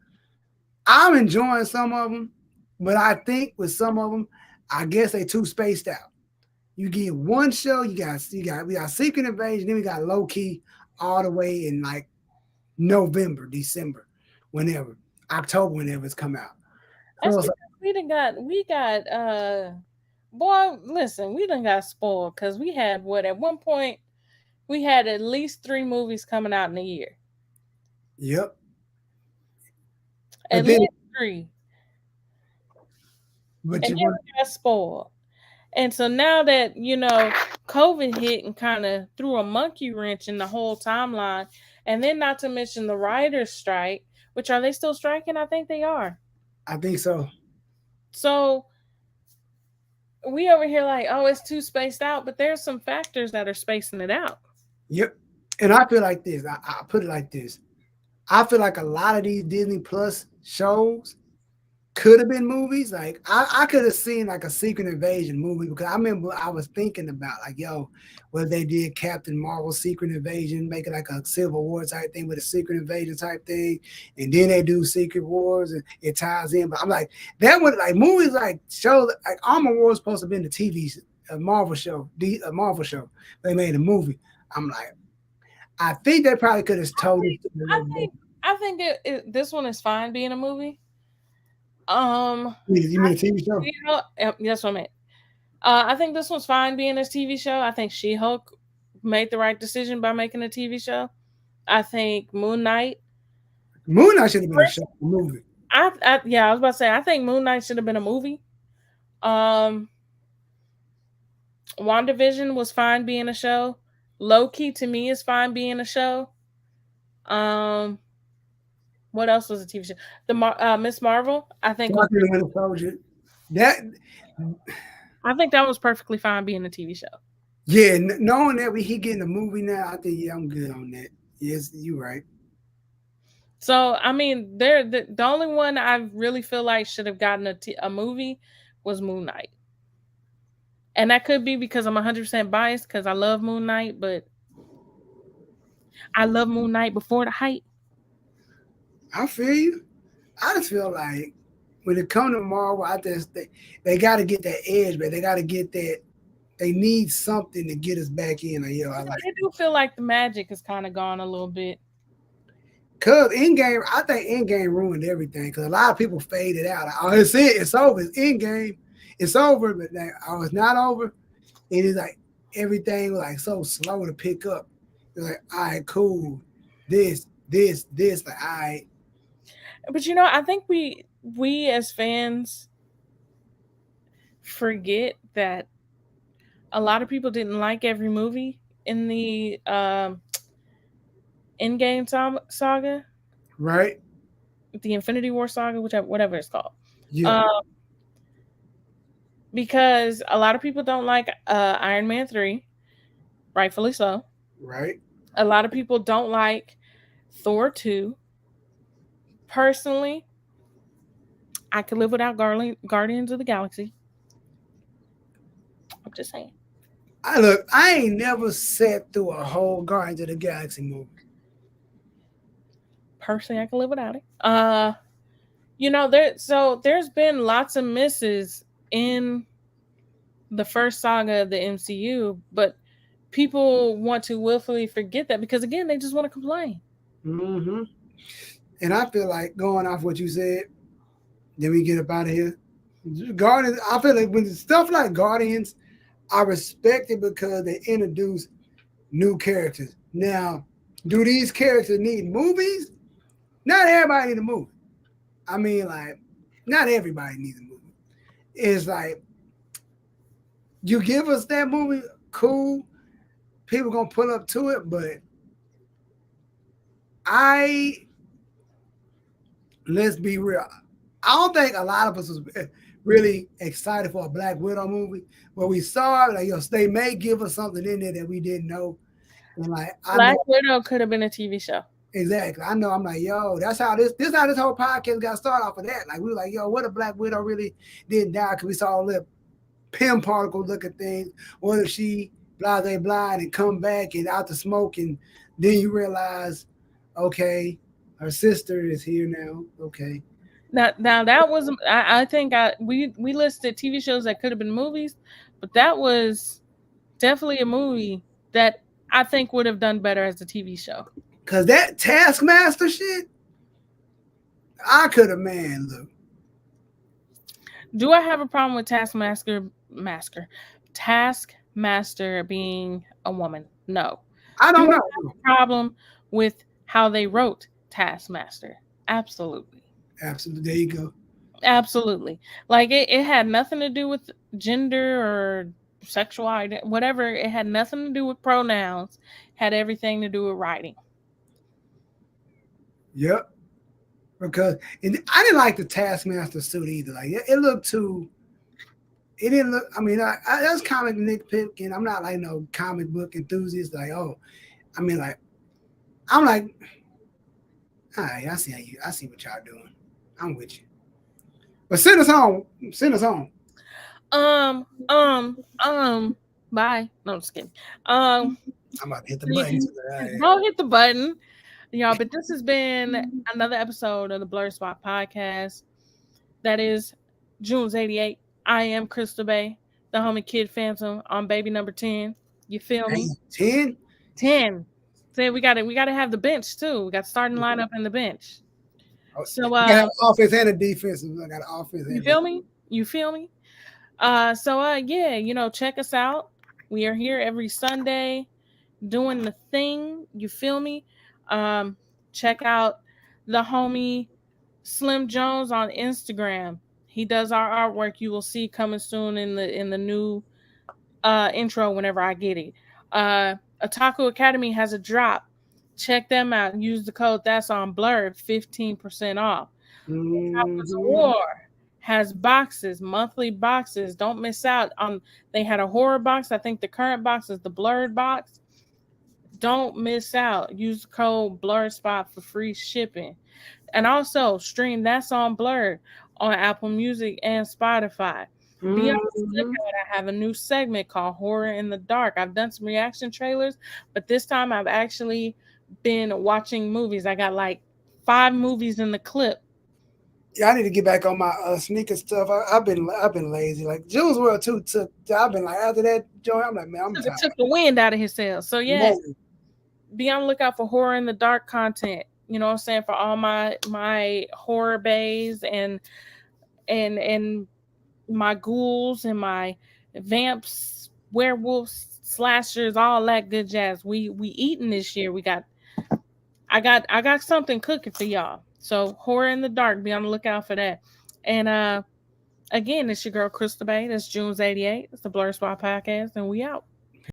I'm enjoying some of them, but I think with some of them, I guess they too spaced out. You get one show, we got Secret Invasion, then we got Low Key all the way in like November, December, whenever, October, whenever it's come out. That's So it's because we got boy, listen, we done got spoiled because we had what at one point we had at least 3 movies coming out in a year. yep. At But then, least 3. but And you then want, we got spoiled. And so now that, COVID hit and kind of threw a monkey wrench in the whole timeline, and then not to mention the writers' strike, which are they still striking? I think they are. I think so. So we over here like, oh, it's too spaced out, but there's some factors that are spacing it out. Yep. And I feel like this. I put it like this. I feel like a lot of these Disney Plus shows could have been movies. Like I could have seen like a Secret Invasion movie because I remember I was thinking about like, yo, well they did Captain Marvel Secret Invasion, make it like a Civil War type thing with a Secret Invasion type thing, and then they do Secret Wars and it ties in. But I'm like, that would like movies like shows like Armor Wars supposed to have been the TV Marvel show, a Marvel show. They made a movie. I'm like, I think they probably could have told it. I think this one is fine being a movie. You mean a TV show? That's what I meant. I think this one's fine being a TV show. I think She-Hulk made the right decision by making a TV show. I think Moon Knight should have been a movie. I was about to say I think Moon Knight should have been a movie. WandaVision was fine being a show. Loki to me is fine being a show. What else was a TV show? The Ms.Marvel, I think. I think that was perfectly fine being a TV show. Yeah, knowing that he getting a movie now, I think I'm good on that. Yes, you're right. So I mean, the only one I really feel like should have gotten a movie was Moon Knight, and that could be because I'm 100% biased because I love Moon Knight, but I love Moon Knight before the hype. I feel you. I just feel like when it comes to Marvel, they got to get that edge, but they got to get that. They need something to get us back in. Like, I do feel like the magic has kind of gone a little bit. Cause Endgame, I think Endgame ruined everything. Because a lot of people faded out. It's over. It's Endgame. It's over. But now, it's not over. It is like everything was like so slow to pick up. It's like, all right, cool. This. Like, all right. But I think we as fans forget that a lot of people didn't like every movie in the Endgame saga, right? The Infinity War saga, whatever it's called. Yeah. Because a lot of people don't like Iron Man 3, rightfully so. Right. A lot of people don't like Thor 2. Personally, I could live without Guardians of the Galaxy. I'm just saying. I ain't never sat through a whole Guardians of the Galaxy movie. Personally, I can live without it. There's been lots of misses in the first saga of the MCU, but people want to willfully forget that because, again, they just want to complain. Mm-hmm. And I feel like going off what you said, then we get up out of here. Guardians, I feel like when stuff like Guardians, I respect it because they introduce new characters. Now, do these characters need movies? Not everybody needs a movie. I mean, like, not everybody needs a movie. It's like, you give us that movie, cool. People gonna pull up to it, but let's be real. I don't think a lot of us was really excited for a Black Widow movie. Where we saw it, like, they may give us something in there that we didn't know. And like, I Black know Widow could have been a TV show. exactly. I know. I'm like, yo, that's how this how this whole podcast got started off of that. Like, we were like, yo, what if Black Widow really didn't die? Because we saw all the Pym particle looking things. What if she blind and come back and out the smoke, and then you realize, okay, her sister is here now. Okay. Now that was I think we listed TV shows that could have been movies, but that was definitely a movie that I think would have done better as a TV show. Cause that Taskmaster shit, I could have, look. Do I have a problem with Taskmaster being a woman? No. I don't Do I know. have a problem with how they wrote Taskmaster? Absolutely. Absolutely. There you go. Absolutely. Like it had nothing to do with gender or sexual identity, whatever. It had nothing to do with pronouns. Had everything to do with writing. Yep. Because I didn't like the Taskmaster suit either. Like it looked too. It didn't look. I mean, that's comic nitpicking. I'm not like no comic book enthusiast. Like, oh, I mean, like, I'm like, all right, I see what y'all doing. I'm with you. But send us home. Bye. No, I'm just kidding. I'm about to hit the button. Don't hit the button. Y'all, but this has been another episode of the BlerdSpot podcast. That is June's 88. I am Crystal Bay, the homie Kid Phantom on baby number 10. You feel me? 10? 10. Say we gotta have the bench too. We got starting lineup and the bench. So you have an offense and a defense. I got an offense. You feel me? Yeah, check us out. We are here every Sunday doing the thing. You feel me? Check out the homie Slim Jones on Instagram. He does our artwork. You will see coming soon in the new intro whenever I get it. Otaku Academy has a drop. Check them out. Use the code that's on Blerd, 15% off. War has boxes, monthly boxes. Don't miss out on. They had a horror box. I think the current box is the Blerd box. Don't miss out. Use the code BlerdSpot for free shipping. And also stream That's on Blerd on Apple Music and Spotify. Be on the lookout. I have a new segment called Horror in the Dark. I've done some reaction trailers, but this time I've actually been watching movies. I got like 5 movies in the clip. Yeah, I need to get back on my sneaker stuff. I've been lazy. Like June's World 2 took. I've been like after that joint. I'm like, man, I'm tired. It took the wind out of his sails. So yeah, be on the lookout for Horror in the Dark content. You know what I'm saying, for all my horror bays and my ghouls and my vamps, werewolves, slashers, all that good jazz. We eating this year. I got something cooking for y'all. So Horror in the Dark, be on the lookout for that. And again, it's your girl Crystal Bay. That's June's 88. It's the BlerdSpot podcast, and we out.